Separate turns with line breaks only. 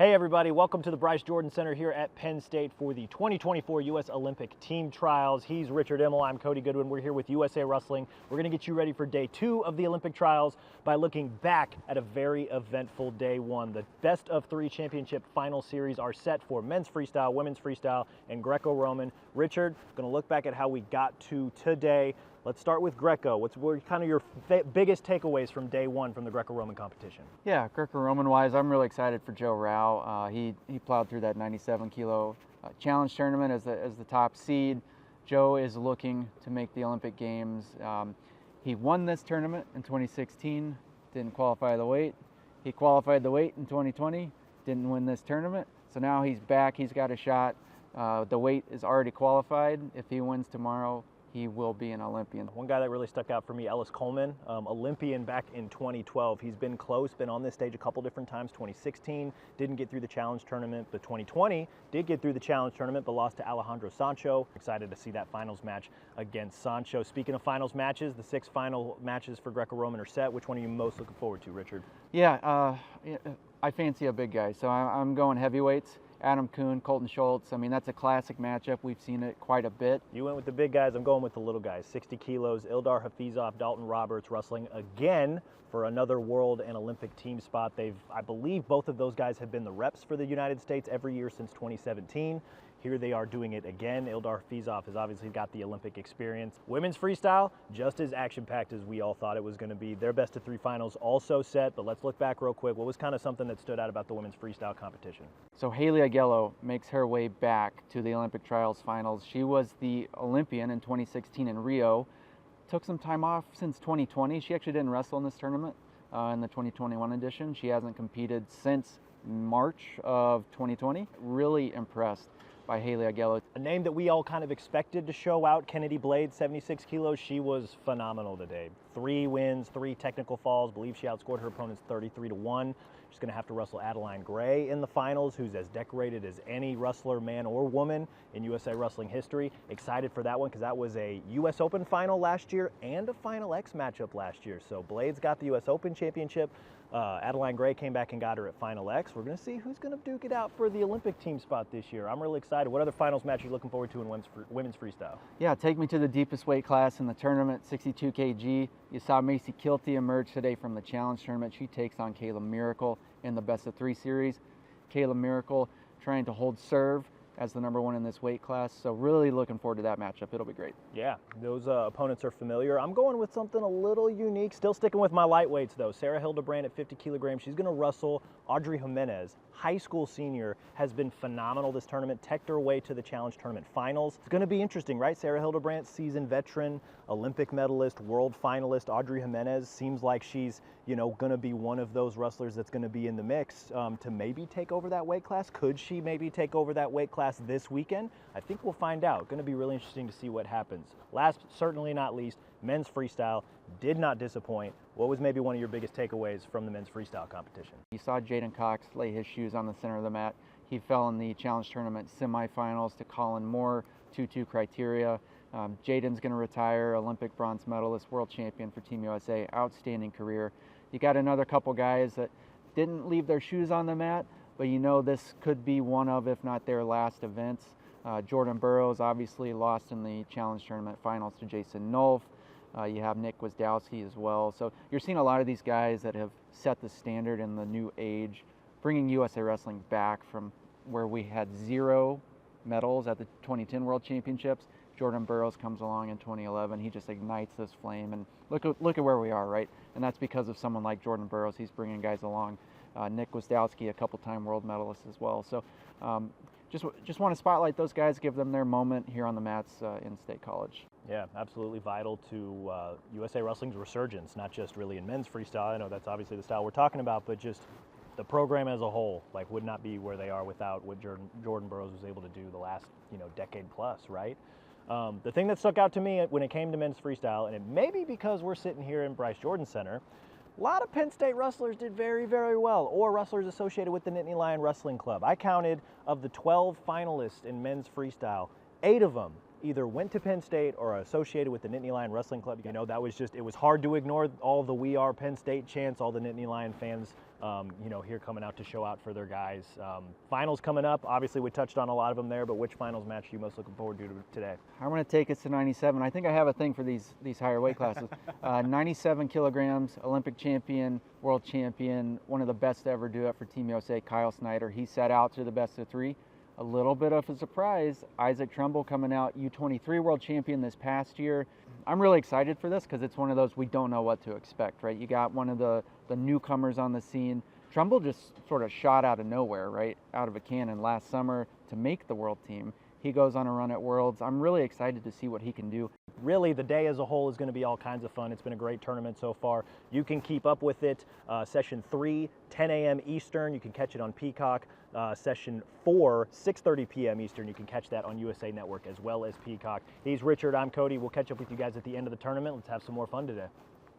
Hey everybody, welcome to the Bryce Jordan Center here at Penn State for the 2024 U.S. Olympic Team Trials. He's Richard Immel, I'm Cody Goodwin. We're here with USA Wrestling. We're going to get you ready for day 2 of the Olympic Trials by looking back at a very eventful day 1. The best of 3 championship final series are set for men's freestyle, women's freestyle, and Greco-Roman. Richard, going to look back at how we got to today. Let's start with Greco. What are kind of your biggest takeaways from day 1 from the Greco-Roman competition?
Yeah, Greco-Roman wise, I'm really excited for Joe Rao. He plowed through that 97 kilo challenge tournament as the top seed. Joe is looking to make the Olympic Games. He won this tournament in 2016, didn't qualify the weight. He qualified the weight in 2020, didn't win this tournament. So now he's back, he's got a shot. The weight is already qualified. If he wins tomorrow, he will be an Olympian.
One guy that really stuck out for me, Ellis Coleman, Olympian back in 2012. He's been close, been on this stage a couple different times. 2016, didn't get through the challenge tournament, but 2020 did get through the challenge tournament, but lost to Alejandro Sancho. Excited to see that finals match against Sancho. Speaking of finals matches, the 6 final matches for Greco-Roman are set. Which one are you most looking forward to, Richard?
Yeah, I fancy a big guy, so I'm going heavyweights. Adam Kuhn, Colton Schultz. I mean, that's a classic matchup. We've seen it quite a bit.
You went with the big guys. I'm going with the little guys. 60 kilos, Ildar Hafizov, Dalton Roberts wrestling again for another world and Olympic team spot. I believe both of those guys have been the reps for the United States every year since 2017. Here they are doing it again. Ildar Hafizov has obviously got the Olympic experience. Women's freestyle, just as action-packed as we all thought it was going to be. Their best of 3 finals also set, but let's look back real quick. What was kind of something that stood out about the women's freestyle competition?
So Haley Agello makes her way back to the Olympic trials finals. She was the Olympian in 2016 in Rio. Took some time off since 2020. She actually didn't wrestle in this tournament in the 2021 edition. She hasn't competed since March of 2020. Really impressed by Haley Agello.
A name that we all kind of expected to show out, Kennedy Blade, 76 kilos. She was phenomenal today. 3 wins, 3 technical falls. Believe she outscored her opponents 33-1. She's going to have to wrestle Adeline Gray in the finals, who's as decorated as any wrestler, man or woman, in USA Wrestling history. Excited for that one because that was a US Open final last year and a Final X matchup last year. So Blade's got the US Open championship. Adeline Gray came back and got her at Final X. We're going to see who's going to duke it out for the Olympic team spot this year. I'm really excited. What other finals match are you looking forward to in women's freestyle?
Yeah, take me to the deepest weight class in the tournament, 62 kg. You saw Macy Kilty emerge today from the challenge tournament. She takes on Kayla Miracle in the best of 3 series. Kayla Miracle trying to hold serve as the #1 in this weight class. So really looking forward to that matchup. It'll be great.
Yeah, those opponents are familiar. I'm going with something a little unique. Still sticking with my lightweights though. Sarah Hildebrand at 50 kilograms. She's going to wrestle Audrey Jimenez, high school senior, has been phenomenal this tournament. Teched her way to the challenge tournament finals. It's going to be interesting, right? Sarah Hildebrand, seasoned veteran, Olympic medalist, world finalist. Audrey Jimenez seems like she's, going to be one of those wrestlers that's going to be in the mix to maybe take over that weight class. Could she maybe take over that weight class this weekend? I think we'll find out. Going to be really interesting to see what happens. Last, certainly not least, men's freestyle did not disappoint. What was maybe one of your biggest takeaways from the men's freestyle competition?
You saw Jaden Cox lay his shoes on the center of the mat. He fell in the challenge tournament semifinals to Colin Moore, 2-2 criteria. Jaden's going to retire, Olympic bronze medalist, world champion for Team USA, outstanding career. You got another couple guys that didn't leave their shoes on the mat, but this could be one of, if not their last events. Jordan Burroughs obviously lost in the challenge tournament finals to Jason Nolf. You have Nick Wisdowski as well. So you're seeing a lot of these guys that have set the standard in the new age, bringing USA Wrestling back from where we had 0 medals at the 2010 World Championships. Jordan Burroughs comes along in 2011. He just ignites this flame, and look at where we are, right? And that's because of someone like Jordan Burroughs. He's bringing guys along. Nick Wisdowski, a couple-time world medalist as well. So just want to spotlight those guys, give them their moment here on the mats in State College.
Yeah, absolutely vital to USA Wrestling's resurgence, not just really in men's freestyle. I know that's obviously the style we're talking about, but just the program as a whole, would not be where they are without what Jordan Burroughs was able to do the last, decade plus, right? The thing that stuck out to me when it came to men's freestyle, and it may be because we're sitting here in Bryce Jordan Center, a lot of Penn State wrestlers did very, very well, or wrestlers associated with the Nittany Lion Wrestling Club. I counted of the 12 finalists in men's freestyle, 8 of them either went to Penn State or are associated with the Nittany Lion Wrestling Club. That was just, it was hard to ignore all the "We Are Penn State" chants, all the Nittany Lion fans you know, here coming out to show out for their guys. Finals coming up. Obviously, we touched on a lot of them there, but which finals match are you most looking forward to today?
I'm going to take us to 97. I think I have a thing for these higher weight classes. 97 kilograms, Olympic champion, world champion, one of the best to ever do it for Team USA, Kyle Snyder. He set out to the best of 3. A little bit of a surprise, Isaac Trumbull coming out, U23 world champion this past year. I'm really excited for this because it's one of those we don't know what to expect, right? You got one of the newcomers on the scene. Trumbull just sort of shot out of nowhere, right? Out of a cannon last summer to make the world team. He goes on a run at Worlds. I'm really excited to see what he can do.
Really, the day as a whole is going to be all kinds of fun. It's been a great tournament so far. You can keep up with it. Session 3, 10 a.m. Eastern. You can catch it on Peacock. Session 4, 6:30 p.m. Eastern. You can catch that on USA Network as well as Peacock. He's Richard. I'm Cody. We'll catch up with you guys at the end of the tournament. Let's have some more fun today.